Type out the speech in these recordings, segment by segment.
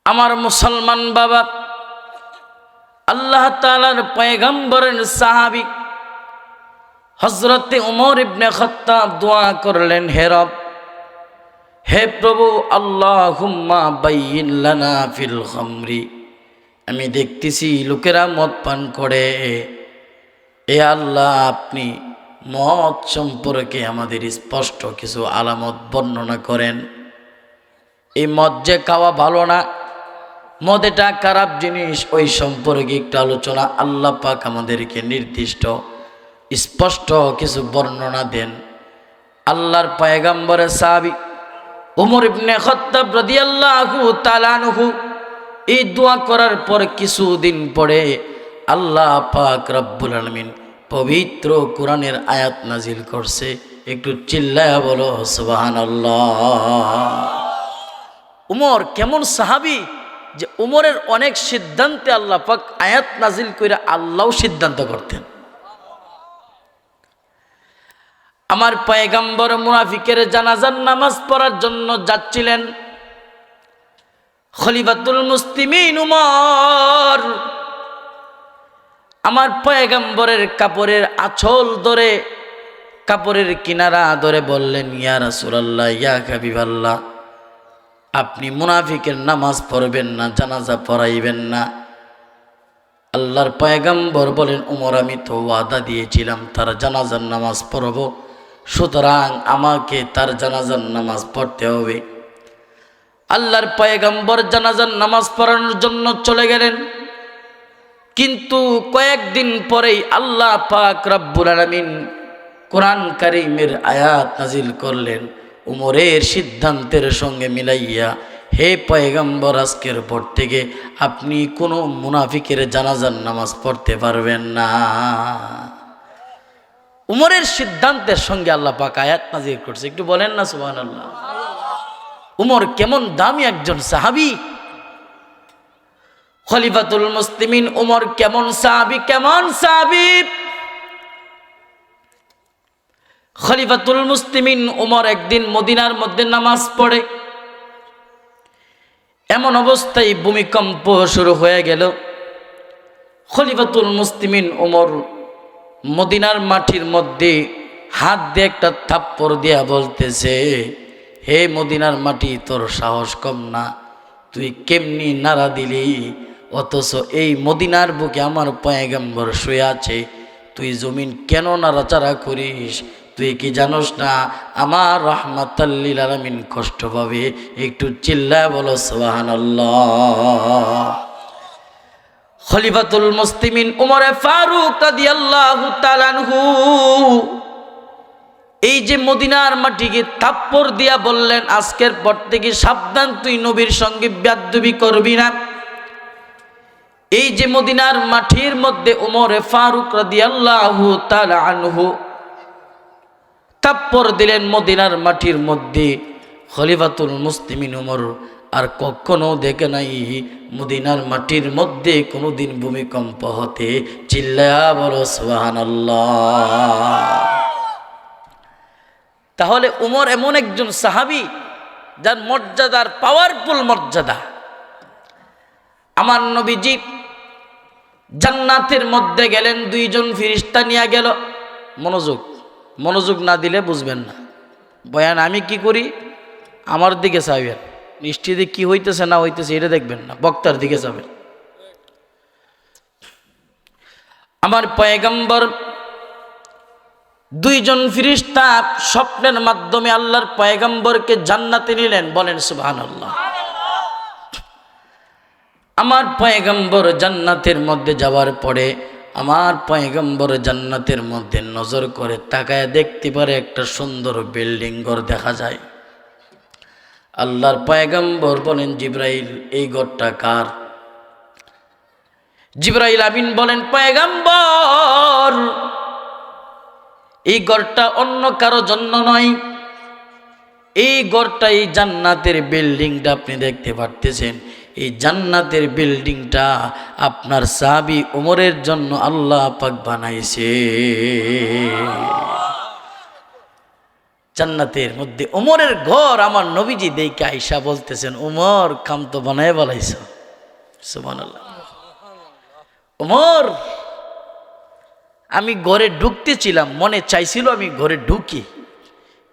আমার মুসলমান বাবা, আল্লাহ তাআলার পয়গম্বরের সাহাবী হযরতে ওমর ইবনে খাত্তাব দোয়া করলেন, হে রব, হে প্রভু, আল্লাহুম্মা বাইয়িন লানা ফিল খামরি। আমি দেখতেছি লোকেরা মদ পান করে, এ আল্লাহ, আপনি মদ সম্পর্কে আমাদের স্পষ্ট কিছু আলামত বর্ণনা করেন। এই মদ যে খাওয়া ভালো না, মদ এটা খারাপ জিনিস, ওই সম্পর্কে একটু আলোচনা আল্লাহ পাক আমাদেরকে নির্দিষ্ট স্পষ্ট কিছু বর্ণনা দেন। আল্লাহর পয়গম্বরের সাহাবী ওমর ইবনে খাত্তাব রাদিয়াল্লাহু তাআলা আনহু এই দোয়া করার পর কিছুদিন পরে আল্লাহ পাক রব্বুল আলামিন পবিত্র কোরআনের আয়াত নাজিল করছে। একটু চিল্লায়া বলো সুবহানাল্লাহ। উমর কেমন সাহাবী যে উমরের অনেক সিদ্ধান্তে আল্লাহ পাক আয়াত নাজিল কইরা আল্লাহও সিদ্ধান্ত করতেন। আমার পয়গম্বর মুনাফিকের জানাজার নামাজ পড়ার জন্য যাচ্ছিলেন। খলিফাতুল মুসলিমিন উমর আমার পয়গম্বরের কাপড়ের আঁচল ধরে, কাপড়ের কিনারা ধরে বললেন, ইয়া রাসূলুল্লাহ, ইয়া হাবিবাল্লাহ, আপনি মুনাফিকের নামাজ পড়বেন না, জানাজা পড়াইবেন না। আল্লাহর পয়গম্বর বলেন, উমর, আমি তো ওয়াদা দিয়েছিলাম তার জানাজার নামাজ পড়ব, সুতরাং আমাকে তার জানাজার নামাজ পড়তে হবে। আল্লাহর পয়গম্বর জানাজার নামাজ পড়ানোর জন্য চলে গেলেন। কিন্তু কয়েকদিন পরেই আল্লাহ পাক রব্বুল আলামিন কোরআন কারীমের আয়াত নাজিল করলেন উমরের সিদ্ধান্তের সঙ্গে মিলাইয়া, হে পয়গম্বর, আজকের পর থেকে আপনি কোনো মুনাফিকের জানাজার নামাজ পড়তে পারবেন না। উমরের সিদ্ধান্তের সঙ্গে আল্লাহ পাক আয়াত নাজিল করছে। একটু বলেন না সুবহানাল্লাহ। উমর কেমন দামি একজন সাহাবী, খলিফাতুল মুসলিমিন উমর কেমন সাহাবী, কেমন সাহাবী। খলিফাতুল মুসলিমিন উমর একদিন মদিনার মধ্যে নামাজ পড়ে, এমন অবস্থায় ভূমিকম্প শুরু হয়ে গেল। খলিফাতুল মুসলিমিন উমর মদিনার মাটির মধ্যে হাত দিয়ে একটা থাপ্পড় দিয়া বলতেছে, হে মদিনার মাটি, তোর সাহস কম না, তুই কেমনি নাড়া দিলি, অথচ এই মদিনার বুকে আমার পয়গম্বর শুয়ে আছে, তুই জমিন কেন নাড়াচাড়া করিস? তুই কি জানোস না আমার রাহমাতাল লিল আলামিন কষ্ট পাবে? একটু চিল্লায় বলো সুবহানাল্লাহ। খলিফাতুল মুসলিমিন উমর ফারুক রাদিয়াল্লাহু তাআলা আনহু এই যে মদিনার মাটিকে থাপ্পড় দিয়া বললেন, আজকের পর থেকে সাবধান, তুই নবীর সঙ্গে বেয়াদবি করবি না। এই যে মদিনার মাটির মধ্যে উমর ফারুক রাদিয়াল্লাহু তাআলা আনহু থাপ্পড় দিলেন মদিনার মাটির মধ্যে। খলিফাতুল মুসলিমিন উমর আর কখনো দেখে নাই মদিনার মাটির মধ্যে কোনোদিন ভূমিকম্প হতে। চিল্লায়া বলো সুবহানাল্লাহ। তাহলে উমর এমন একজন সাহাবী যার মর্যাদার পাওয়ারফুল মর্যাদা। আমার নবীজি জান্নাতের মধ্যে গেলেন, দুইজন ফেরেশতা নিয়ে গেল। মনোযোগ না দিলে বুঝবেন না বয়ান। আমি কি করি, আমার দিকে চাইবেন, নিশ্চিত কি হইতেছে না হইতেছে এটা দেখবেন না, বক্তার দিকে যাবেন। আমার পয়গম্বর দুইজন ফেরেশতা স্বপ্নের মাধ্যমে আল্লাহর পয়গম্বরকে জান্নাতে নিলেন। বলেন সুবহানাল্লাহ। আমার পয়গম্বর জান্নাতের মধ্যে যাওয়ার পরে আমার পয়গম্বর জান্নাতের মধ্যে নজর করে তাকায় দেখতে পারে একটা সুন্দর বিল্ডিং ঘর দেখা যায়। আল্লাহর পয়গম্বর বলেন, জিবরাইল, এই ঘরটা কার? জিবরাইল আমিন বলেন, পয়গম্বর, এই ঘরটা অন্য কারো জন্য নয়, এই ঘরটা, এই জান্নাতের বিল্ডিংটা আপনি দেখতে পারতেছেন, এই জান্নাতের বিল্ডিংটা আপনার সাহাবী উমরের জন্য আল্লাহ পাক বানাইছে। জান্নাতের মধ্যে ওমরের ঘর আমার নবীজি দেখে আয়েশা বলতেছেন, ওমর কাম তো বানায় বলাইছ। সুবহানাল্লাহ। ওমর, আমি ঘরে ঢুকতেছিলাম, মনে চাইছিল আমি ঘরে ঢুকি,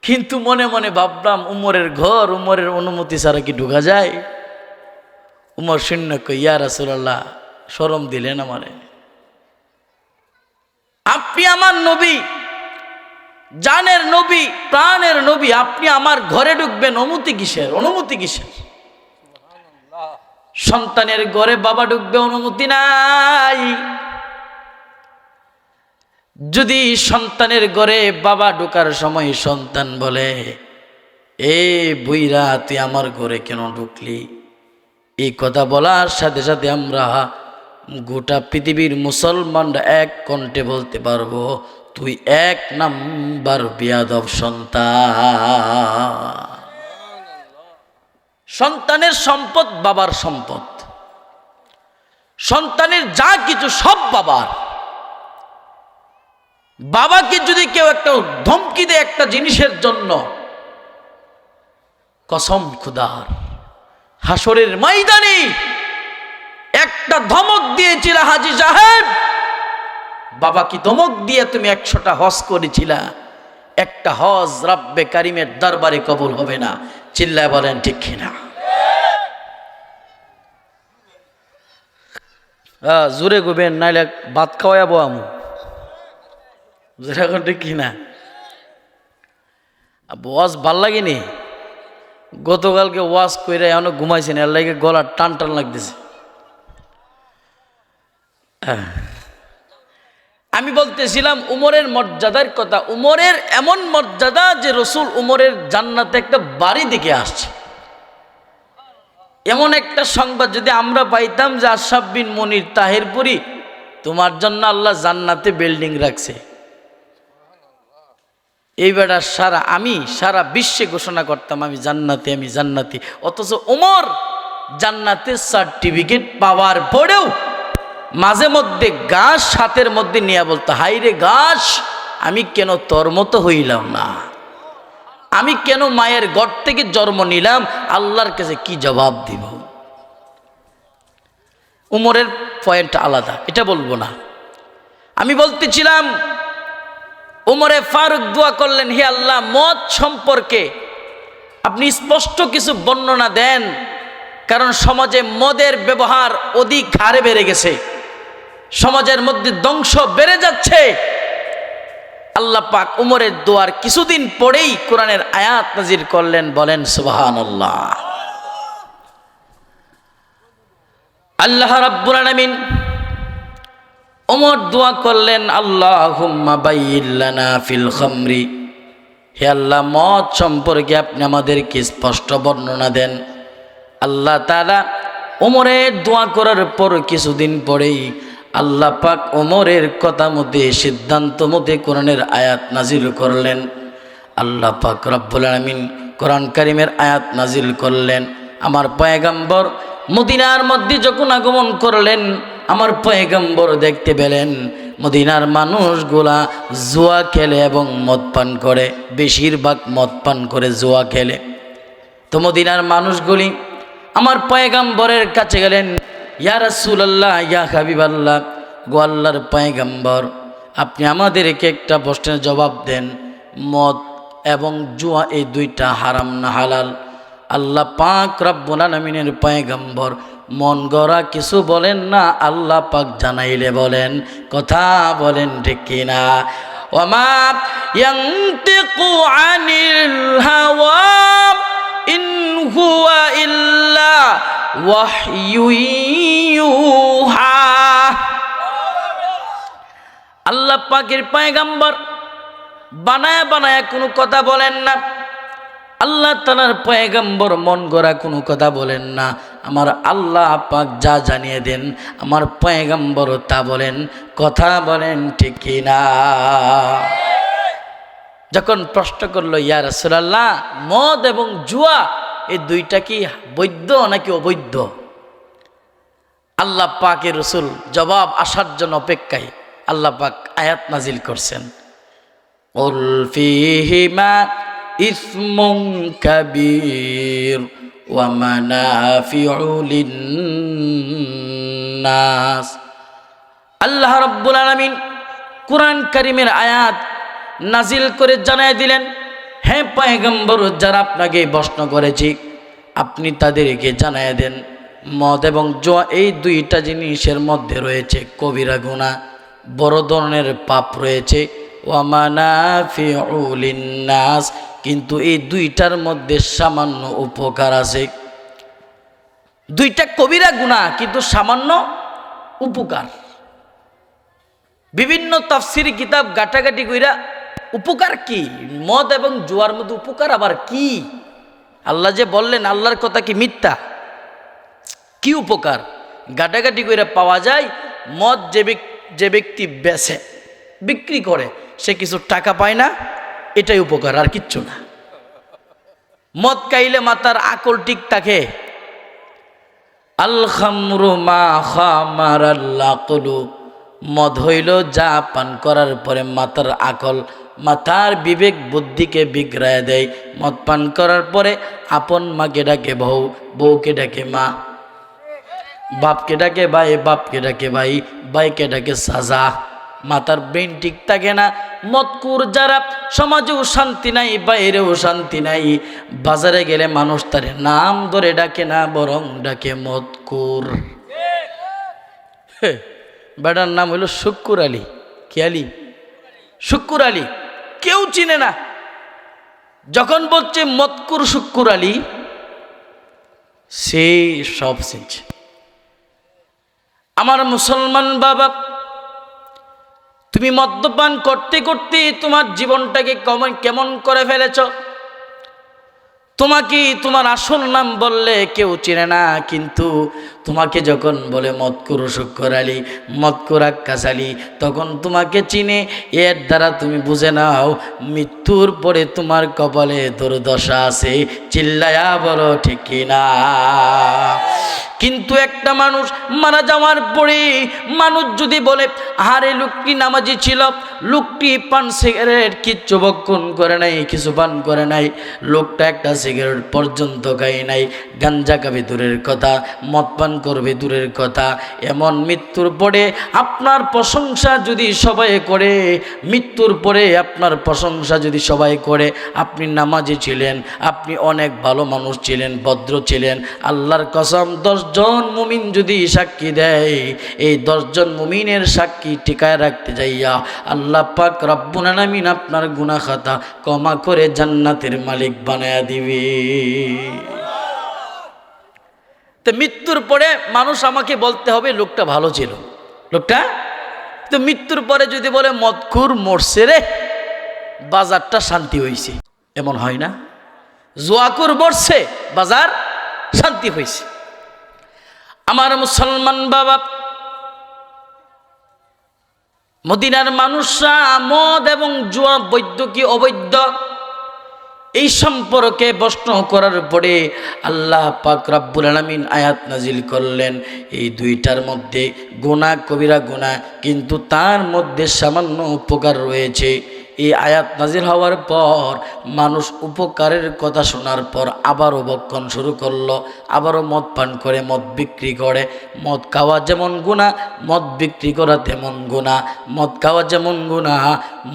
কিন্তু মনে মনে ভাবলাম উমরের ঘর, উমরের অনুমতি ছাড়া কি ঢুকা যায়? উমর শূন্য কই, ইয়া রাসূলুল্লাহ, শরম দিলেন আমারে, আপনি আমার নবী, জানের নবী, প্রাণের নবী, আপনি আমার ঘরে ঢুকবেন, অনুমতি কিসের? অনুমতি কিসের? সন্তানের ঘরে বাবা ঢুকবে, অনুমতি নাই। যদি সন্তানের ঘরে বাবা ঢোকার সময় সন্তান বলে, এ বুইরা তুই আমার ঘরে কেন ঢুকলি, এই কথা বলার সাথে সাথে আমরা গোটা পৃথিবীর মুসলমানরা এক কণ্ঠে বলতে পারবো, তুই এক নাম্বার বিয়াদব সন্তান। সন্তানের সম্পদ বাবার সম্পদ, সন্তানের যা কিছু সব বাবার। বাবাকে যদি কেউ একটা ধমকি দেয় একটা জিনিসের জন্য, কসম খুদার, হাসরের ময়দানে একটা ধমক দিয়েছিল হাজী সাহেব, বাবা কি ধমক দিয়ে তুমি 100টা হজ করেছিলা, একটা হজ রব্বে কারিমের দরবারে কবুল হবে না। চিল্লায় বলেন ঠিক কিনা? জোরে গোবেন, নাইলে ভাত খাওয়াবো আমু। যেরকম ঠিক কিনা? ওয়াজ ভাল লাগেনি? গতকালকে ওয়াজ কইরা এখনো ঘুমাইছেন, এর লাগে গলা টান টান লাগতেছে। আমি বলতেছিলাম উমরের মর্যাদার কথা। উমরের এমন মর্যাদা যে রসুল উমরের জান্নাতে একটা বাড়ি দিকে আসছে। এমন একটা সংবাদ যদি আমরা পাইতাম যে আশরাফ বিন মনির তাহেরপুরি, তোমার জন্য আল্লাহ জান্নাতে বিল্ডিং রাখছে, এই বেটা আমি সারা বিশ্বে ঘোষণা করতাম আমি জান্নাতি, আমি জান্নাতি। অথচ ওমর জান্নাতের সার্টিফিকেট পাওয়ার পরেও মাঝে মধ্যে ঘাস হাতের মধ্যে নিয়ে বলতো, হাই রে ঘাস, আমি কেন তোর মতো হইলাম না, আমি কেন মায়ের ঘর থেকে জন্ম নিলাম, আল্লাহর কাছে কি জবাব দিব? উমরের পয়েন্ট আলাদা, এটা বলবো না। আমি বলতেছিলাম উমরে ফারুক দোয়া করলেন, হে আল্লাহ, মদ সম্পর্কে আপনি স্পষ্ট কিছু বর্ণনা দেন, কারণ সমাজে মদের ব্যবহার অধিক হারে বেড়ে গেছে, সমাজের মধ্যে ধ্বংস বেড়ে যাচ্ছে। আল্লাহ পাক উমরের দোয়ার কিছুদিন পরেই কোরআনের আয়াত নাজিল করলেন, বলেন সুবহানাল্লাহ। আল্লাহ রাব্বুল আলামিন ওমর দোয়া করলেন, আল্লাহুম্মা বাইয়িন লানা ফিল খামরি, হে আল্লাহ, মদ সম্পর্কে আপনি আমাদেরকে স্পষ্ট বর্ণনা দেন। আল্লাহ তাআলা ওমরের দোয়া করার পর কিছুদিন পরেই আল্লাহ পাক ওমরের কথা মতে, সিদ্ধান্ত মতে কোরআনের আয়াত নাজিল করলেন। আল্লাহ পাক রব্বুল আলামিন কোরআন কারীমের আয়াত নাজিল করলেন। আমার পয়গম্বর মদিনার মধ্যে যখন আগমন করলেন, আমার পয়গম্বর দেখতে পেলেন মদিনার মানুষগুলা জুয়া খেলে এবং মদ পান করে, বেশিরভাগ মদ পান করে জুয়া খেলে। তো মদিনার মানুষগুলি আমার পয়গম্বরের কাছে গেলেন, ইয়া রাসূলুল্লাহ, ইয়া হাবিবাল্লাহ, গো আল্লাহর পয়গম্বর, আপনি আমাদেরকে একটা প্রশ্নের জবাব দেন, মদ এবং জুয়া এই দুইটা হারাম না হালাল? আল্লাহ পাক রব্বুল আলামিনের পয়গম্বর মন গড়া কিছু বলেন না, আল্লাহ পাক জানাইলে বলেন। কথা বলেন ঠিক কিনা? ওয়ামা ইয়ানতিকু আনিল হাওয়া ইন হুয়া ইল্লা ওয়াহয়ু ইউহা। আল্লাহ পাকের পয়গম্বর বানায়া বানায়া কোনো কথা বলেন না, আল্লাহ তাআলার পয়গম্বর মন গড়া কোনো কথা বলেন না। আমার আল্লাহ পাক যা জানিয়ে দেন আমার পয়গম্বর তা বলেন। কথা বলেন ঠিক কিনা? যখন প্রশ্ন করলো, ইয়া রাসূলুল্লাহ, মদ এবং জুয়া এই দুইটা কি বৈধ নাকি অবৈধ? আল্লাহ পাকের রসুল জবাব আসার জন্য অপেক্ষায় আল্লাহ পাক আয়াত নাজিল করছেন, কুল ফীহিমা ইসমুন কাবীর ওয়া মানাফিউ লিন-নাস। আল্লাহ রাব্বুল আলামিন কুরআন কারীমের আয়াত নাজিল করে জানায় দিলেন, হে পয়গম্বর, যারা আপনাকে প্রশ্ন করেছি আপনি তাদেরকে জানায় দেন, মদ এবং জুয়া এই দুইটা জিনিসের মধ্যে রয়েছে কবিরা গুনাহ, বড় ধরনের পাপ রয়েছে। ওয়া মানাফিউ লিন-নাস, কিন্তু এই দুইটার মধ্যে সামান্য উপকার আছে। দুইটা কবিরা গুনাহ কিন্তু সামান্য উপকার। বিভিন্ন তাফসিরি কিতাব গাটাগাটি কইরা উপকার কি, মদ এবং জুয়ার মধ্যে উপকার আবার কি? আল্লাহ যে বললেন আল্লাহর কথা কি মিথ্যা? কি উপকার গাটাগাটি কইরা পাওয়া যায়? মদ যে ব্যক্তি বেচে বিক্রি করে সে কিছু টাকা পায় না, এটাই উপকার, আর কিচ্ছু না। মদ খাইলে মাথার আকল ঠিক থাকে। আল খামরু মা খামারাল আকলু, মদ হইল যা পান করার পরে মাথার আকল, মাথার বিবেক বুদ্ধিকে বিগড়ায় দেয়। মদ পান করার পরে আপন মাকে ডাকে বউ, বউকে ডাকে মা, বাপকে ডাকে ভাই, বাপকে ডাকে ভাই, ভাইকে ডাকে সাজা। মাথার ব্রেন ঠিক থাকে না। মদকুর যারা, সমাজেও শান্তি নাই, বাইরেও শান্তি নাই। বাজারে গেলে মানুষ তার নাম ধরে ডাকে না, বরং ডাকে মদকুর। বেটার নাম হইল শুক্কুর আলী। কি আলী? শুক্কুর আলী। কেউ চিনে না। যখন বলছে মদকুর শুক্কুর আলী, সে সব চিনছে। আমার মুসলমান বাবা, তুমি মদ্যপান করতে করতে তোমার জীবনটাকে কেমন করে ফেলেছ। তোমাকে তোমার আসল নাম বললে কেউ চেনে না, কিন্তু তোমাকে যখন বলে মদকুর শুক্কুর আলী, মদকুর আক্কাস আলী, তখন তোমাকে চিনে। এর দ্বারা তুমি বুঝে নাও মৃত্যুর পরে তোমার কপালে দুর্দশা আছে। চিল্লায়া বলো ঠিক কিনা? কিন্তু একটা মানুষ মারা যাওয়ার পরে মানুষ যদি বলে আরে লোকটি নামাজি ছিল, লোকটি পান সিগারেট কিচ্ছু ভক্ষণ করে নাই, কিছু পান করে নাই, লোকটা একটা সিগারেট পর্যন্ত খায় নাই, গাঞ্জা খাবে দূরের কথা, মদ পান করবে দূরের কথা, এমন মৃত্যুর পরে আপনার প্রশংসা যদি সবাই করে, মৃত্যুর পরে আপনার প্রশংসা যদি সবাই করে, আপনি নামাজি ছিলেন, আপনি অনেক ভালো মানুষ ছিলেন, ভদ্র ছিলেন, আল্লাহর কসম 10 জন মুমিন যদি সাক্ষী দেয়, এই 10 জন মুমিনের সাক্ষী টিকায় রাখতে যাইয়া আল্লাহ পাক রব্বুল আলামিন আপনার গুনাহ খাতা ক্ষমা করে জান্নাতের মালিক বানায়া দিবে। তো মৃত্যুর পরে মানুষ আমাকে বলতে হবে লোকটা ভালো ছিল, লোকটা। তো মৃত্যুর পরে যদি বলে মদখুর মরছে রে, বাজারটা শান্তি হয়েছে, এমন হয় না? জুয়াকুর মরছে, বাজার শান্তি হয়েছে। আমার মুসলমান বাবা, মদিনার মানুষরা মদ এবং জুয়া বৈধ কি অবৈধ এই সম্পর্কে প্রশ্ন করার পরে আল্লাহ পাক রব্বুল আলামিন আয়াত নাজিল করলেন, এই দুইটার মধ্যে গুনাহ কবিরা গুনাহ, কিন্তু তার মধ্যে সামান্য উপকার রয়েছে। এই আয়াত নাজিল হওয়ার পর মানুষ উপকারের কথা শোনার পর আবারও ভক্ষণ শুরু করলো, আবারও মদ পান করে, মদ বিক্রি করে। মদ খাওয়া যেমন গুনাহ, মদ বিক্রি করা তেমন গুনাহ। মদ খাওয়া যেমন গুনাহ,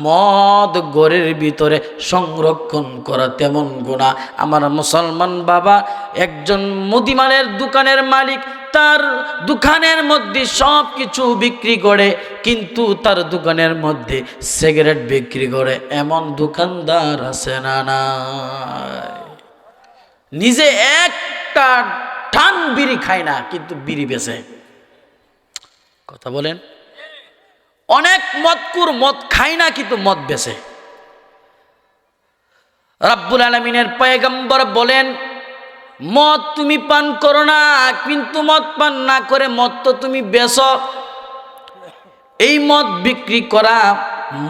মদ ঘরের ভিতরে সংরক্ষণ করা তেমন গুনাহ। আমার মুসলমান বাবা, একজন মুদিমালের দোকানের মালিক তার দোকানের মধ্যে সব কিছু বিক্রি করে, কিন্তু তার দোকানের মধ্যে সিগারেট বিক্রি করে এমন দোকানদার আছে না? নাই। নিজে একটা টান বিড়ি খায় না, কিন্তু বিড়ি বেচে। কথা বলেন। অনেক মদকুর মদ খায় না, কিন্তু মদ বেচে। রব্বুল আলামিনের পয়গম্বর বলেন, মদ তুমি পান করো না, কিন্তু মদ পান না করে মদ তো তুমি বেচো। এই মদ বিক্রি করা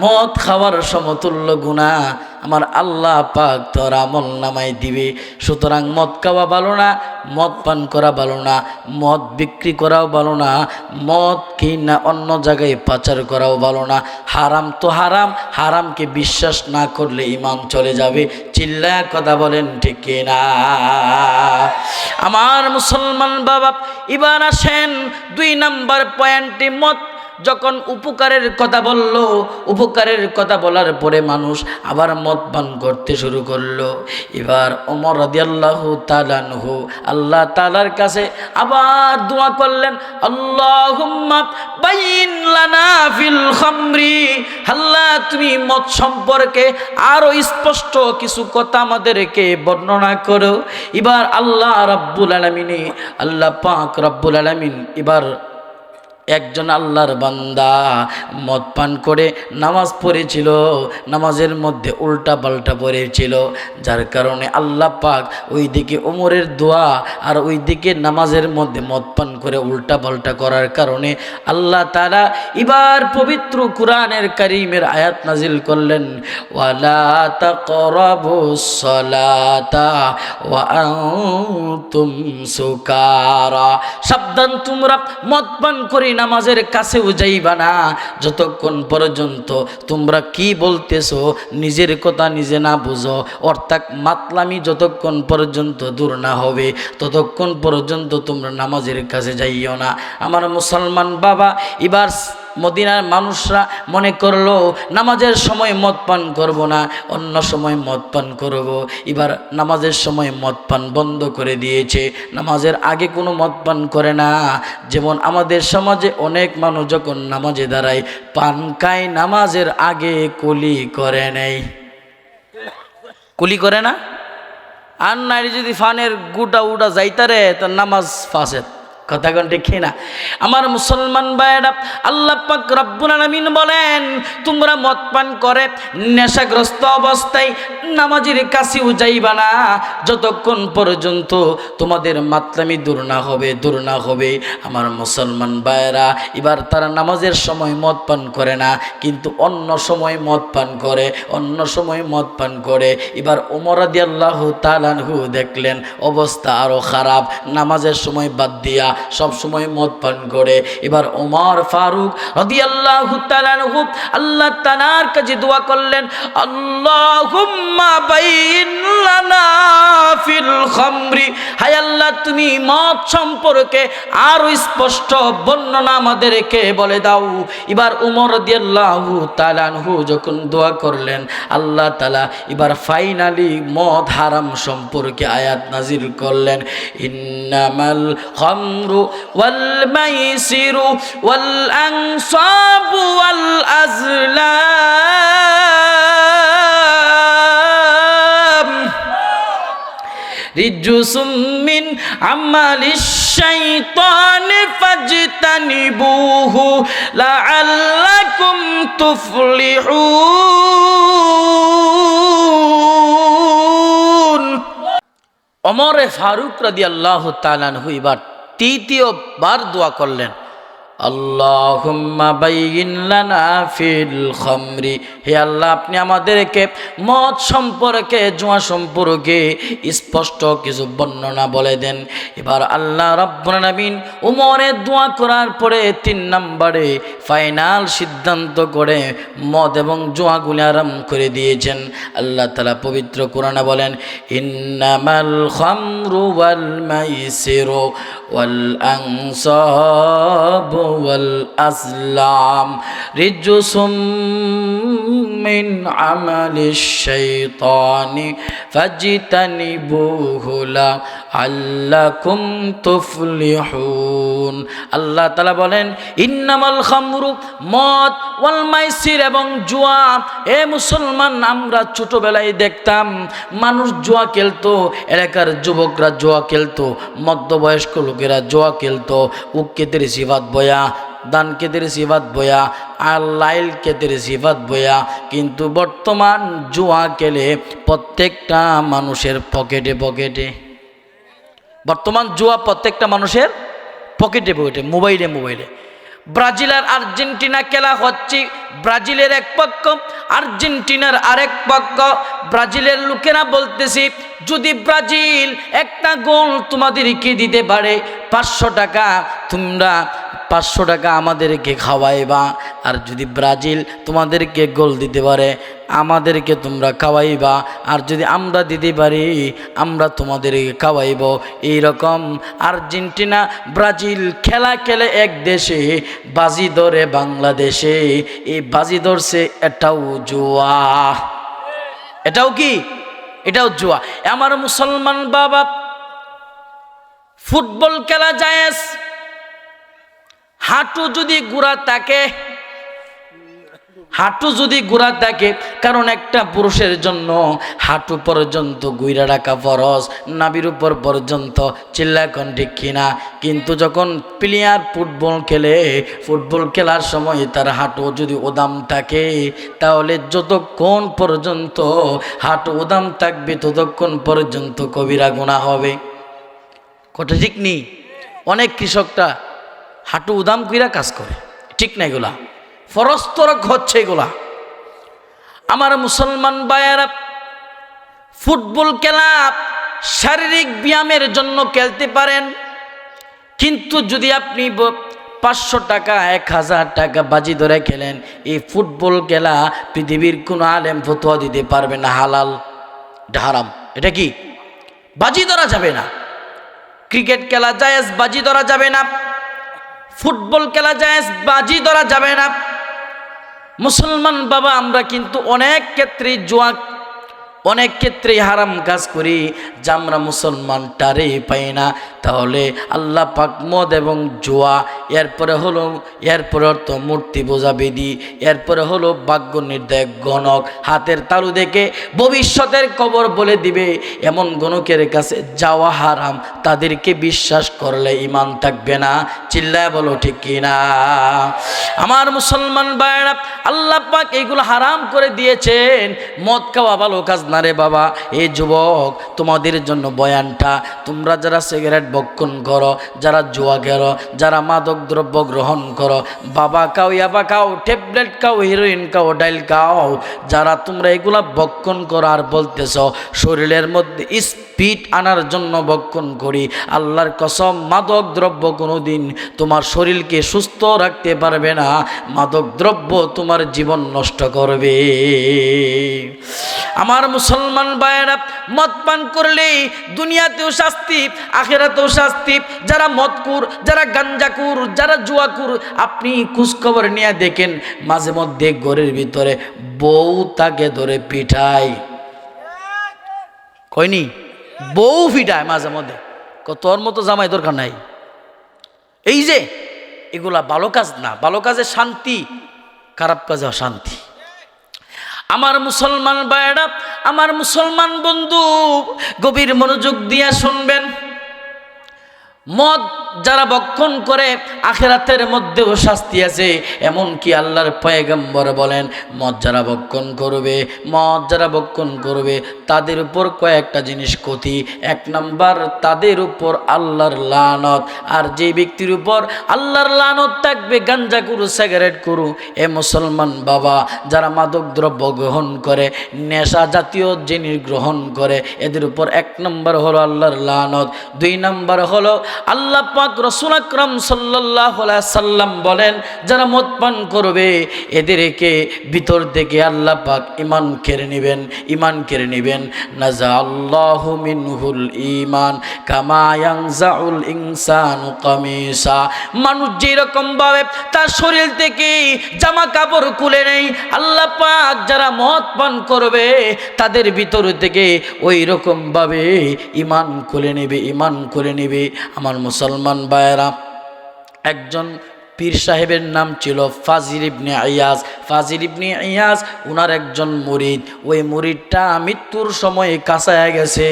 মদ খাওয়ার সমতুল্য গুনাহ আমার আল্লাহ পাক তোর আমল নামায় দিবে। সুতরাং মদ খাওয়া ভালো না, মদ পান করা ভালো না, মদ বিক্রি করাও ভালো না, মদ কিনা অন্য জায়গায় পাচার করাও ভালো না। হারাম তো হারাম, হারামকে বিশ্বাস না করলে ঈমান চলে যাবে। চিল্লায়া কথা বলেন ঠিক কিনা? আমার মুসলমান বাবা, এবার আসেন 2 নাম্বার পয়েন্টে। মদ যখন উপকারের কথা বলল, উপকারের কথা বলার পরে মানুষ আবার মদ পান করতে শুরু করলো। এবার ওমর রাদিয়াল্লাহু তাআলা আনহু আল্লাহ তাআলার কাছে আবার দোয়া করলেন, আল্লাহুম্মা বাইয়িন লানা ফিল খামরি, আল্লাহ তুমি মদ সম্পর্কে আরো স্পষ্ট কিছু কথা আমাদেরকে বর্ণনা করো। এবার আল্লাহ রাব্বুল আলামিন, আল্লাহ পাক রাব্বুল আলামিন এবার একজন আল্লাহর বান্দা মদ পান করে নামাজ পড়েছিল, নামাজের মধ্যে উল্টা পাল্টা পড়েছিল, যার কারণে আল্লাহ পাক ওইদিকে ওমরের দোয়া আর ওইদিকে নামাজের মধ্যে মদ পান করে উল্টা পাল্টা করার কারণে আল্লাহ তাআলা এবার পবিত্র কুরআনের কারীমের আয়াত নাজিল করলেন, ওয়ালা তাকরাবুস সালাতা ওয়া আনতুম সুকারা, সাবধান তোমরা মদ পান করে নামাজের কাছেও যাইবা না যতক্ষণ পর্যন্ত তোমরা কি বলতেছো নিজের কথা নিজে না বুঝো, অর্থাৎ মাতলামি যতক্ষণ পর্যন্ত দূর না হবে ততক্ষণ পর্যন্ত তোমরা নামাজের কাছে যাইও না। আমার মুসলমান বাবা, এবার মদিনার মানুষরা মনে করলো নামাজের সময় মদ পান করব না, অন্য সময় মদ পান করব। এবার নামাজের সময় মদ পান বন্ধ করে দিয়েছে, নামাজের আগে কোনো মদ পান করে না। যেমন আমাদের সমাজে অনেক মানুষ যখন নামাজে দাঁড়ায় পান খায়, নামাজের আগে কুলি করে নেই, কুলি করে না। আর নারী যদি ফানের গুটা উটা যাইতারে তার নামাজ ফাসেদ, কথা কোন ঠিক না? আমার মুসলমান ভাইরা, আল্লাহ পাক রব্বুল আলামিন বলেন তোমরা মদ পান করে নেশাগ্রস্ত অবস্থায় নামাজের কাছেও যাইবা না যতক্ষণ পর্যন্ত তোমাদের মাতলামি দূর না হবে, দূর না হবে। আমার মুসলমান ভাইরা, এবার তারা নামাজের সময় মদ পান করে না, কিন্তু অন্য সময় মদ পান করে, অন্য সময় মদ পান করে। এবার ওমর রাদিয়াল্লাহু তাআলা আনহু দেখলেন অবস্থা আরো খারাপ, নামাজের সময় বাদ দিয়া সব সময় মদ পান করে। এবার ওমর ফারুক রাদিয়াল্লাহু তাআলা আনহু আল্লাহ তাআলার কাছে দোয়া করলেন, আল্লাহুম্মা বাইয়িন লানা ফিল খামরি, হায় আল্লাহ তুমি মদ সম্পর্কে আরো স্পষ্ট বর্ণনা আমাদেরকে বলে দাও। এবার ওমর রাদিয়াল্লাহু তাআলা আনহু যখন দোয়া করলেন, আল্লাহ তাআলা এবার ফাইনালি মদ হারাম সম্পর্কে আয়াত নাজিল করলেন, ইন্নামাল খামরু ওয়াল মাইসিরু ওয়াল আনসাবু ওয়াল আজলাম রিজসুম মিন আমালিশ শাইতানি ফাজতানিবুহু লাআল্লাকুম তুফলিহুন। ওমর ফারুক রাদিয়াল্লাহু তাআলা আনহু এবার তৃতীয়বার দোয়া করলেন, আল্লাহুম্মা বাইয়িন লানা ফিল খামরি, হে আল্লাহ আপনি আমাদেরকে মদ সম্পর্কে জুয়া সম্পর্কে স্পষ্ট কিছু বর্ণনা বলে দেন। এবার আল্লাহ রাব্বুল আলামিন ওমরের দোয়া করার পরে 3 নম্বরে ফাইনাল সিদ্ধান্ত করে মদ এবং জুয়াগুলি আরাম করে দিয়েছেন। আল্লাহ তাআলা পবিত্র কোরআনে বলেন, ইন্নামাল খামরু ওয়াল মাইসিরু ওয়াল আনসাবু ওয়াল আজলাম রিজসুম মিন আমালিশ শাইতানি ফাজতানিবুহু লাআল্লাকুম তুফলিহুন। আল্লাহ তাআলা বলেন, ইন্নামাল খামরু মদ ওয়াল মাইসির এবং জুয়া। এ মুসলমান, আমরা ছোটবেলায় দেখতাম মানুষ জুয়া খেলতো, এলাকার যুবকরা জুয়া খেলতো, মধ্যবয়স্ক লোকেরা জুয়া খেলতো, উক্কেতের সিফাত বয়া, দান কেদের সিফাত বয়া, আর লাইল কেদের সিফাত বয়া। কিন্তু বর্তমান জুয়া খেলে প্রত্যেকটা মানুষের পকেটে পকেটে, বর্তমান জুয়া প্রত্যেকটা মানুষের পকেটে পকেটে, মোবাইলে মোবাইলে। ব্রাজিল আর আর্জেন্টিনা খেলা হচ্ছে, ব্রাজিলের এক পক্ষ আর্জেন্টিনার আরেক পক্ষ। ব্রাজিলের লোকেরা বলতেছে যদি ব্রাজিল একটা গোল তোমাদেরকে দিতে পারে 500 টাকা, তোমরা 500 টাকা আমাদেরকে খাওয়াইবা, আর যদি ব্রাজিল তোমাদেরকে গোল দিতে পারে আমাদেরকে তোমরা খাওয়াইবা, আর যদি আমরা দিতে পারি আমরা তোমাদেরকে খাওয়াইব। এইরকম আর্জেন্টিনা ব্রাজিল খেলা খেলে এক দেশে, বাজি ধরে বাংলাদেশে। এই বাজি ধরছে এটাও জুয়া। এটাও কি? এটাও জুয়া। আমার মুসলমান বাবা, ফুটবল খেলা জায়েজ, হাঁটু যদি গুড়া থাকে, হাঁটু যদি গুড়া থাকে, কারণ একটা পুরুষের জন্য হাঁটু পর্যন্ত গুইরা রাখা ফরজ, নাভির উপর পর্যন্ত, চিল্লা কোন ঠিক কিনা। কিন্তু যখন প্লেয়ার ফুটবল খেলে, ফুটবল খেলার সময় তার হাঁটু যদি ওদাম থাকে, তাহলে যতক্ষণ পর্যন্ত হাঁটু ওদাম থাকবে ততক্ষণ পর্যন্ত কবিরা গুনাহ হবে। কথা ঠিক নেই? অনেক কৃষকরা হাঁটু উদাম কইরা কাজ করে, ঠিক না? এগুলা ফরজ তরক হচ্ছে এগুলা। আমার মুসলমান ভাইয়েরা, ফুটবল খেলা শারীরিক ব্যায়ামের জন্য খেলতে পারেন, কিন্তু যদি আপনি 500 টাকা 1000 টাকা বাজি ধরে খেলেন, এই ফুটবল খেলা পৃথিবীর কোনো আলেম ফতোয়া দিতে পারবে না হালাল, এটা হারাম। এটা কি? বাজি ধরা যাবে না। ক্রিকেট খেলা জায়েজ, বাজি ধরা যাবে না। ফুটবল খেলা জায়েজ, বাজি ধরা যাবে না। মুসলমান বাবা, আমরা কিন্তু অনেক ক্ষেত্রে জুয়া, অনেক ক্ষেত্রেই হারাম কাজ করি, যা আমরা মুসলমানটারে পাই না। তাহলে আল্লাহ পাক মদ এবং জুয়া, এরপরে তো মূর্তি বোঝা বেদি, এরপরে হলো ভাগ্য নির্ধারক গণক, হাতের তালু দেখে ভবিষ্যতের কবর বলে দিবে, এমন গণকের কাছে যাওয়া হারাম। তাদেরকে বিশ্বাস করলে ঈমান থাকবে না। চিল্লায় বলো ঠিক কিনা? আমার মুসলমান ভাইরা, আল্লাহ পাক এইগুলো হারাম করে দিয়েছেন। মদ খাওয়া ভালো কাজ না রে বাবা। এই যুবক, তোমাদের জন্য বয়ানটা, তোমরা যারা সিগারেট ভক্ষণ করো, যারা জুয়া খেলো, যারা মাদক দ্রব্য গ্রহণ করো, বাবা খাও, ইয়াবা খাও, ট্যাবলেট খাও, হিরোইন খাও, ডাইল খাও, যারা তোমরা এগুলা ভক্ষণ করো আর বলতেছ শরীরের মধ্যে স্পিড আনার জন্য ভক্ষণ করি, আল্লাহর কসম মাদক দ্রব্য কোনোদিন তোমার শরীরকে সুস্থ রাখতে পারবে না। মাদক দ্রব্য তোমার জীবন নষ্ট করবে। আমার মুসলমান ভাইয়েরা, মদ পান করলে দুনিয়াতেও শাস্তি, আখিরাতেও শাস্তি। যারা মদকুর, যারা গাঞ্জাকুর, যারা জুয়াকুর, আপনি খোঁজখবর নিয়ে দেখেন, মাঝে মধ্যে ঘরের ভিতরে বউ তাকে ধরে পিঠায়, কইনি? বউ পিঠায় মাঝে মধ্যে, তোর মতো জামাই দরকার নাই। এই যে এগুলা ভালো কাজ না। ভালো কাজে শান্তি, খারাপ কাজে অশান্তি। আমার মুসলমান ভাইরা, আমার মুসলমান বন্ধু, গভীর মনোযোগ দিয়ে শুনবেন। মদ যারা ভক্ষণ করে আখিরাতের মধ্যেও শাস্তি আছে। এমনকি আল্লাহর পয়গম্বর বলেন, মদ যারা ভক্ষণ করবে তাদের উপর কয়েকটা জিনিস ক্ষতি। 1 নাম্বার, তাদের উপর আল্লাহর লানত। আর যে ব্যক্তির উপর আল্লাহর লানত থাকবে, গাঞ্জা করু, সিগারেট করু, এ মুসলমান বাবা, যারা মাদক দ্রব্য গ্রহণ করে, নেশা জাতীয় জিনিস গ্রহণ করে, এদের উপর 1 নাম্বার হলো আল্লাহর লানত। 2 নাম্বার হলো আল্লাহ পাক রাসূল আকরাম সাল্লাল্লাহু আলাইহি সাল্লাম বলেন, যারা মদ পান করবে এদেরকে ভিতর থেকে আল্লাহ পাক ঈমান কেড়ে নেবেন। নাজা আল্লাহু মিনহুল ঈমান কামা ইয়ানজাউল ইনসানু কামিসা। মানুষ যেরকম ভাবে তার শরীর থেকে জামা কাপড় খুলে নেই, আল্লাহ পাক যারা মদ পান করবে তাদের ভিতর থেকে ওই রকম ভাবে ঈমান খুলে নেবে। আমার মুসলমান ভাইয়েরা, একজন পীর সাহেবের নাম ছিল ফাজিল ইবনে ইয়াজ। উনার একজন মুরিদ, ওই মুরিদটা মৃত্যুর সময় কাছায় গেছে,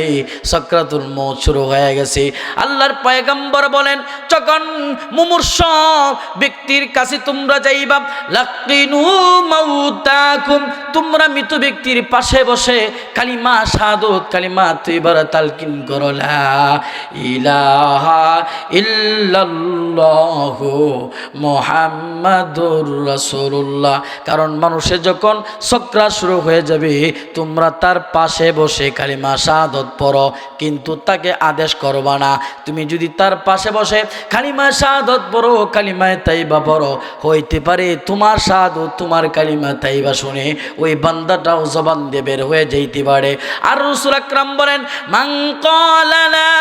সাকরাতুল মউত শুরু হয়ে গেছে। আল্লাহর পয়গম্বর বলেন, যখন মুমূর্ষ ব্যক্তির কাছে তোমরা যাইবা, লাকিনু মাউতাকুম, তোমরা মৃত ব্যক্তির পাশে বসে কালিমা শাহাদাত, কালিমা তয়্যিবা তালকিন করো, লা ইলাহা ইল্লাল্লাহু মুহাম্মাদুর রাসূলুল্লাহ। কারণ মানুষের যখন সকরাত শুরু হয়ে যাবে তোমরা তার পাশে বসে কালিমা শাহাদাত পড়ো, কিন্তু তাকে আদেশ করবা না। তুমি যদি তার পাশে বসে কালিমা শাহাদাত পড়ো, কালিমায়ে তাইবা পড়ো, হইতে পারে তোমার শাহাদাত তোমার কালিমা তাইবা শুনে ওই বান্দাটাও জবান দিয়ে বের হয়ে যাইতে পারে। আর রাসূল আকরাম বলেন, মান ক্বালা লা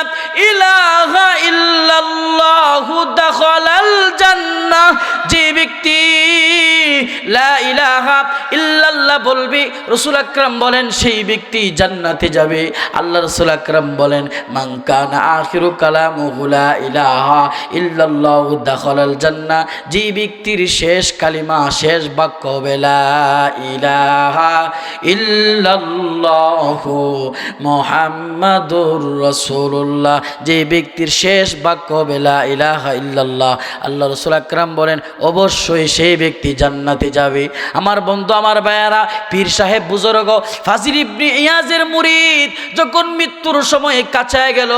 ইলাহা ইল্লাল্লাহু দাখালাল জান্নাহ। যে ব্যক্তি লা ইলাহা ইল্লাল্লাহ বলবে, রাসূল আকরাম বলেন সেই ব্যক্তি জান্নাতে যাবে। আল্লাহ রাসূল আকরাম বলেন, মান কানা আখিরু কালামুহু লা ইলাহা ইল্লাল্লাহু দাখালাল জান্নাহ। যে ব্যক্তির শেষ কালিমা শেষ বাক্য হবে লা ইলাহা ইল্লাল্লাহু মুহাম্মাদুর রাসূলুল্লাহ, যে ব্যক্তির শেষ বাক্য হবে লা ইলাহা ইল্লাল্লাহ, আল্লাহ রাসূল আকরাম বলেন অবশ্যই সেই ব্যক্তি জান্নাতে যাবে। আমার বন্ধু, আমার ভাইয়ারা, পীর সাহেব বুজুর্গ ফাজিল ইবনে ইয়াজের মুরিদ যখন মৃত্যুর সময় কাছায় গেল,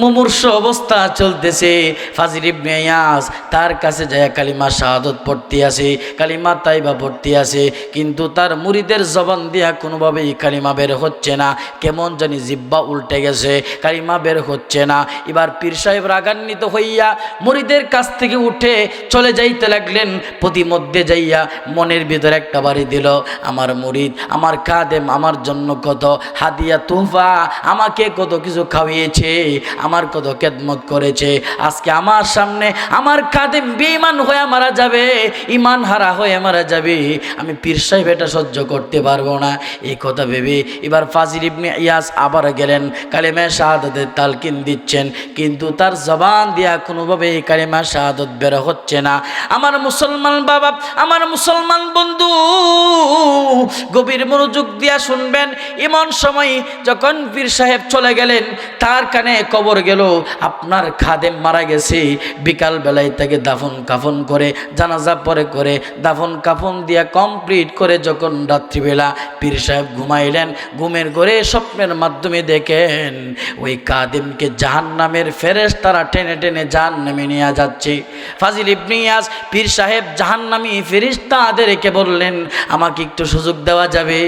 মুমূর্ষ অবস্থা চলতেছে, ফাজিল ইবনে ইয়াজ তার কাছে যায় কালিমা শাহাদাত পড়তে আসে, কালিমা তাইবা পড়তে আসে, কিন্তু তার মুরিদের জবান দিয়া কোনোভাবেই কালিমা বের হচ্ছে না, কেমন জানি জিব্বা উল্টে গেছে, কালিমা বের হচ্ছে না। এবার পীর সাহেব রাগান্বিত হইয়া মুরিদের কাছ থেকে উঠে চলে যাইতে লাগলেন। প্রতিমধ্যে যাইয়া মনের ভিতরে একটা বাড়ি দিল, আমার মুরিদ, আমার খাদেম আমার জন্য কত হাদিয়া তোহফা, আমাকে কত কিছু খাওয়িয়েছে, আমার কত খেদমত করেছে, আজকে আমার সামনে আমার খাদেম বেঈমান হয়ে মারা যাবে, ঈমান হারা হয়ে মারা যাবে, আমি পীর সাহেব এটা সহ্য করতে পারবো না। এই কথা ভেবে এবার ফাজিল ইবনে ইয়াস আবার গেলেন, কালিমা শাহাদাতের তালকিন দিচ্ছেন, কিন্তু তার জবান দিয়া কোনোভাবে এই কালিমা শাহাদাত বের হচ্ছে না। আমার মুসলমান বাবা, আমার মুসলমান বন্ধু, গভীর মনোযোগ দিয়া শুনবেন। এমন সময় যখন পীর সাহেব চলে গেলেন, তার কানে খবর গেল আপনার খাদেম মারা গেছে। বিকাল বেলায় তাকে দাফন কাফন করে জানাজা পরে করে দাফন কাফন দিয়া কমপ্লিট করে যখন রাত্রিবেলা পীর সাহেব ঘুমাইলেন, ঘুমের ঘরে স্বপ্নের মাধ্যমে দেখেন ওই কাদেমকে জাহান্নামের ফেরেশতারা টেনে টেনে জাহান্নামে নিয়ে যাচ্ছে। ফাজিল ইবনে ইয়াস পীর সাহেব জাহান্নামী ফেরেশতাদেরকে বললেন, আমাকে একটু সুযোগ দেওয়া যাবে,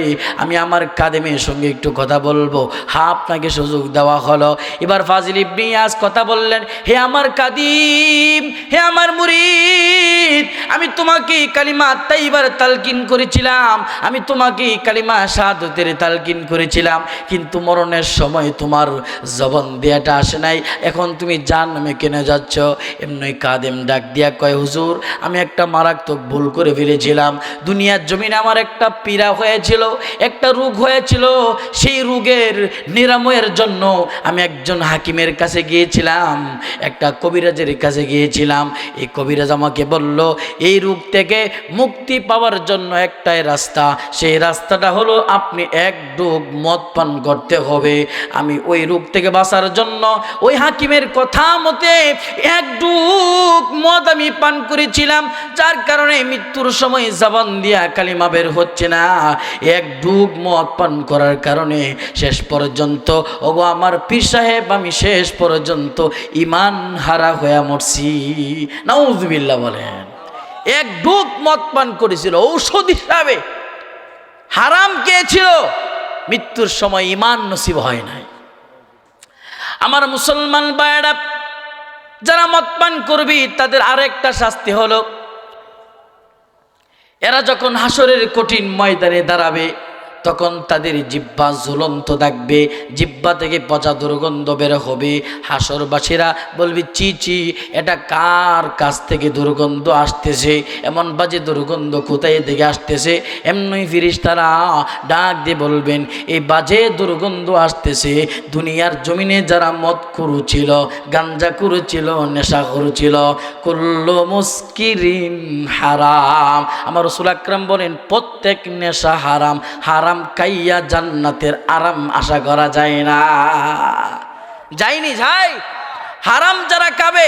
আমি আমার কাদেমের সঙ্গে একটু কথা বলবো। হ্যাঁ, আপনাকে সুযোগ দেওয়া হলো। এবার ফাজিল ইবনে ইয়াস কথা বললেন, হে আমার কাদিম, হে আমার মুরিদ, আমি তোমাকে কালিমা তাইবার তালকিন করেছিলাম, আমি তোমাকে কালিমা শাহাদাতের তালকিন করেছিলাম, কিন্তু মরণের সময় তোমার জবান দেয়াটা আসে নাই, এখন তুমি জাহান্নামে কেন যাচ্ছ? এমনি কাদেম ডাক দিয়া কয়, হুজুর, আমি একটা মারাত্মক ভুল করে ফেলেছিলাম। দুনিয়ার জমিনে আমার একটা পীড়া হয়েছিল, একটা রোগ হয়েছিল, সেই রোগের নিরাময়ের জন্য আমি একজন হাকিমের কাছে গিয়েছিলাম, একটা কবিরাজের কাছে গিয়েছিলাম। এই কবিরাজ আমাকে বলল এই রোগ থেকে মুক্তি পাওয়ার জন্য একটাই রাস্তা, সেই রাস্তাটা হলো আপনি এক ডুব মদ পান করতে হবে। আমি ওই রোগ থেকে বাঁচার জন্য ওই হাকিমের কথা মতে এক ডুব মদ আমি পান করেছিলাম, যার কারণে মৃত্যুর সময় জবান দিয়া কালিমা বের হচ্ছে না। এক ডুব মদ পান করার কারণে শেষ পর্যন্ত, ওগো আমার পীর সাহেব, আমি শেষ পর্যন্ত ঈমান হারা হয়ে মরছি। নাউযুবিল্লাহ বলেন। এক ডুব মদ পান করেছিল, ঔষধ হিসাবে হারাম খেয়েছিল, মৃত্যুর সময় ঈমান নসিব হয় নাই। আমার মুসলমান ভাইরা, যারা মদ পান করবি তাদের আরেকটা শাস্তি হলো, এরা যখন হাসরের কঠিন ময়দানে দাঁড়াবে তখন তাদের জিহ্বা ঝুলন্ত থাকবে, জিহ্বা থেকে পচা দুর্গন্ধ বের হবে। হাসরবাসীরা বলবে, চি চি, এটা কার কাছ থেকে দুর্গন্ধ আসতেছে, এমন বাজে দুর্গন্ধ কোথায় থেকে আসতেছে? এমনি ফেরেশতারা ডাক দিয়ে বলবেন, এই বাজে দুর্গন্ধ আসতেছে দুনিয়ার জমিনে যারা মদ খুরু ছিল, গাঞ্জা খুরু ছিল, নেশা খুরু ছিল, কুল্লু মুস্কিরিন হারাম। আমার রাসূল আকরাম বলেন, প্রত্যেক নেশা হারাম, হারাম কাইয়া জান্নাতের আরাম আশা করা যায় না। যায়নি যাই। হারাম যারা খাবে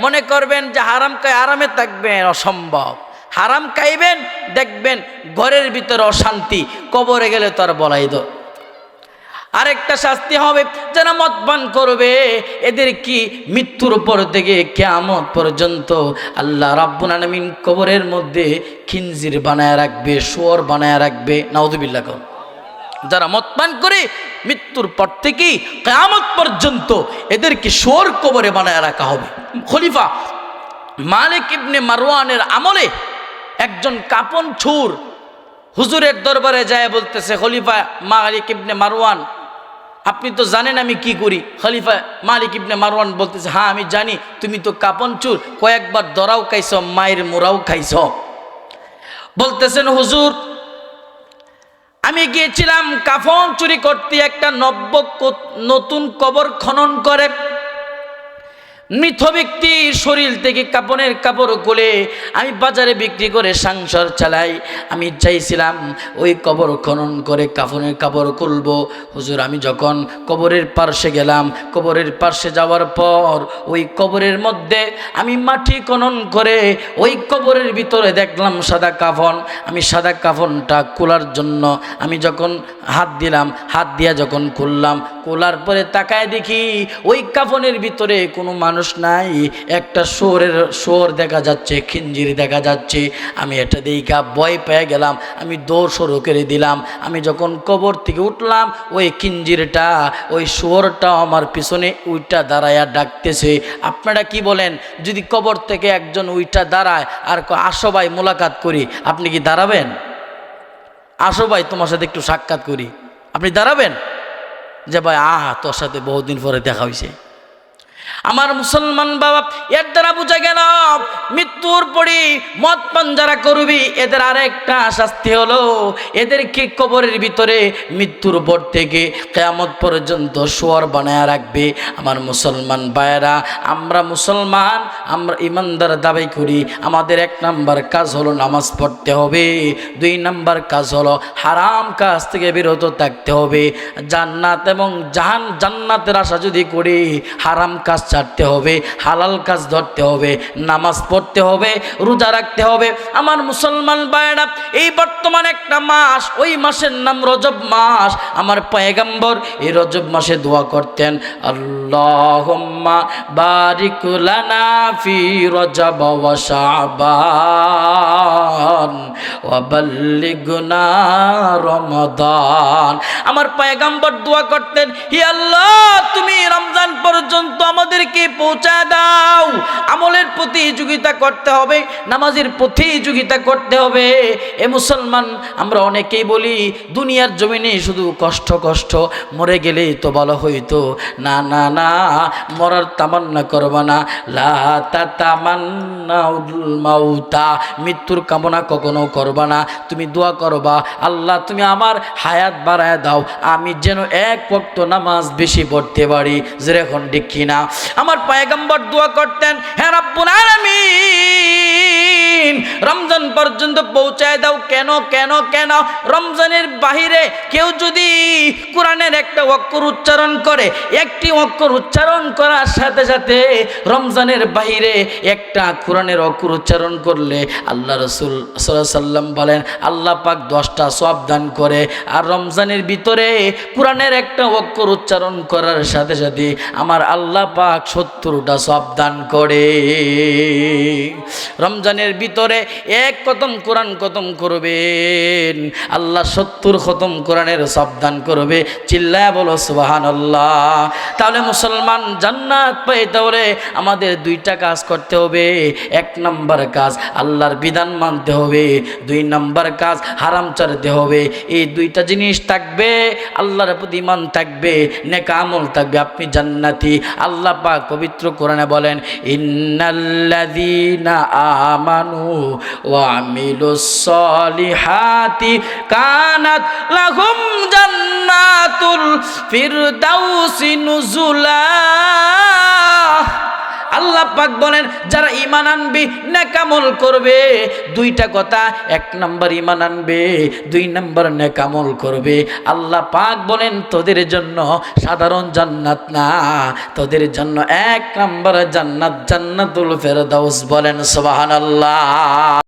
মনে করবেন যে হারাম খাই আরামে থাকবেন, অসম্ভব। হারাম খাইবেন, দেখবেন ঘরের ভিতরে অশান্তি, কবরে গেলে তো আর বলাই দো। আরেকটা শাস্তি হবে, যারা মদ পান করবে এদের কি মৃত্যুর পর থেকে কিয়ামত পর্যন্ত আল্লাহ রাব্বুল আলামিন কবরের মধ্যে খিনজির বানায় রাখবে, শুয়োর বানায় রাখবে। নাউযুবিল্লাহ। যারা মদ পান করে মৃত্যুর পর থেকে কিয়ামত পর্যন্ত এদেরকে শুয়োর কবরে বানায় রাখা হবে। খলিফা মালিক ইবনে মারওয়ানের আমলে একজন কাপন ছুর হুজুরের দরবারে যায় বলতেছে, খলিফা মালিক ইবনে মারওয়ান, আপনি তো জানেন আমি কি করি। খলিফা মালিক ইবনে মারওয়ান বলতেছে, হ্যাঁ আমি জানি, তুমি তো কাপন চুর, কয়েকবার দরাও খাইছ, মায়ের মোরাও খাইছ। বলতেছেন, হুজুর আমি গিয়েছিলাম কাফন চুরি করতে, একটা নতুন কবর খনন করে মৃত ব্যক্তির শরীর থেকে কাপনের কাপড় খুলে আমি বাজারে বিক্রি করে সংসার চালাই। আমি চাইছিলাম ওই কবর খনন করে কাফনের কাপড় খুলবো। হুজুর আমি যখন কবরের পার্শ্বে গেলাম, কবরের পার্শ্বে যাওয়ার পর ওই কবরের মধ্যে আমি মাটি খনন করে ওই কবরের ভিতরে দেখলাম সাদা কাফন। আমি সাদা কাফনটা খোলার জন্য আমি যখন হাত দিলাম, হাত দিয়া যখন খুললাম, খোলার পরে তাকায় দেখি ওই কাফনের ভিতরে কোনো মানুষ নাই, একটা শুয়োর দেখা যাচ্ছে, খিঞ্জির দেখা যাচ্ছে। আমি এটা দেখা ভয় পেয়ে গেলাম, আমি দৌড় শুরু করে দিলাম। আমি যখন কবর থেকে উঠলাম, ওই খিঞ্জিরটা, ওই শুয়োরটা আমার পিছনে উইটা দাঁড়ায়া ডাকতেছে। আপনারা কি বলেন, যদি কবর থেকে একজন উইটা দাঁড়ায় আর আসো ভাই মোলাকাত করি, আপনি কি দাঁড়াবেন? আসো ভাই তোমার সাথে একটু সাক্ষাৎ করি, আপনি দাঁড়াবেন? যে ভাই আহা তোর সাথে বহুদিন পরে দেখা হয়েছে। আমার মুসলমান বাবা, এর দ্বারা বুঝা গেল মৃত্যুর পরে মদ পান যারা করবি এদের আরেকটা শাস্তি হলো, এদেরকে কবরের ভিতরে মৃত্যুর পর থেকে কিয়ামত পর্যন্ত শুয়োর বানায় রাখবে। আমার মুসলমান ভাইয়েরা, আমরা মুসলমান, আমরা ইমানদার দাবি করি। আমাদের 1 নাম্বার কাজ হলো নামাজ পড়তে হবে, 2 নাম্বার কাজ হলো হারাম কাজ থেকে বিরত থাকতে হবে। জান্নাত এবং জান্নাতের আশা যদি করি, হারাম কাজ ছাড়তে হবে, হালাল কাজ ধরতে হবে, নামাজ পড়তে হবে, রোজা রাখতে হবে। আমার মুসলমান ভাইয়েরা, এই বর্তমান একটা মাস, ওই মাসের নাম রজব মাস। আমার পয়গম্বর এই রজব মাসে দোয়া করতেন, আল্লাহুম্মা বারিক লানা ফি রজব ওয়া শাবান ওয়া বাল্লিগনা রমাদান। আমার পয়গম্বর দোয়া করতেন, হে আল্লাহ তুমি রমজান পর্যন্ত আমাদেরকে পৌঁছা দাও। আমলের প্রতিযোগিতা করতে হবে, নামাজের প্রতিযোগিতা করতে হবে। এ মুসলমান, আমরা অনেকেই বলি দুনিয়ার জমিনে শুধু কষ্ট কষ্ট, মরে গেলেই তো ভালো হইতো। না না না, মরার তামান্না করবা না। লা তাতামান্নাউল মাউতা, মৃত্যুর কামনা কখনো করবা না। তুমি দোয়া করবা, আল্লাহ তুমি আমার হায়াত বাড়ায় দাও, আমি যেন 1 ওয়াক্ত নামাজ বেশি পড়তে পারি। যেরকম দেখি না, আমার পয়গম্বর দোয়া করতেন, হে রব্বুল আলামিন রমজান পর্যন্ত পৌঁছায় দাও। কেন কেন কেন? রমজানের বাহিরে কেউ যদি কোরআনের একটা অক্ষর উচ্চারণ করে, একটি অক্ষর উচ্চারণ করার সাথে সাথে রমজানের বাহিরে একটা কোরআনের অক্ষর উচ্চারণ করলে আল্লাহ রাসূল সাল্লাল্লাহু আলাইহি ওয়াসাল্লাম বলেন আল্লাহ পাক 10টা সওয়াব দান করে। আর রমজানের ভিতরে কোরআনের একটা অক্ষর উচ্চারণ করার সাথে সাথে আমার আল্লাহ পাক 70টা সওয়াব দান করে। রমজানের ভিতরে 1 খতম কোরআন খতম করবেন, আল্লাহ 70 খতম কোরআনের সওয়াব দান করবে। চিল্লায়া বলো সুবহানাল্লাহ। তাহলে মুসলমান জান্নাত পেতে হলে আমাদের 2টা কাজ করতে হবে। 1 নাম্বার কাজ আল্লাহর বিধান মানতে হবে, 2 নাম্বার কাজ হারাম ছাড়তে হবে। এই 2টা জিনিস থাকবে, আল্লাহর প্রতি ঈমান থাকবে, নেক আমল থাকবে, আপনি জান্নাতি। আল্লাহ পাক পবিত্র কোরআনে বলেন, ইন্নাল্লাযীনা আমানু ওয়া আমিলুস সলিহাতি কানাত লাহুম জান্নাতুল ফিরদাউসি নুজুলা। আল্লাহ পাক বলেন যারা ঈমান আনবে, নেক আমল করবে, 2টা কথা, 1 নাম্বার ঈমান আনবে, 2 নাম্বার নেক আমল করবে। আল্লাহ পাক বলেন তোদের জন্য সাধারণ জান্নাত না, তোদের জন্য 1 নাম্বার জান্নাত, জান্নাতুল ফেরদাউস। বলেন সুবহানাল্লাহ।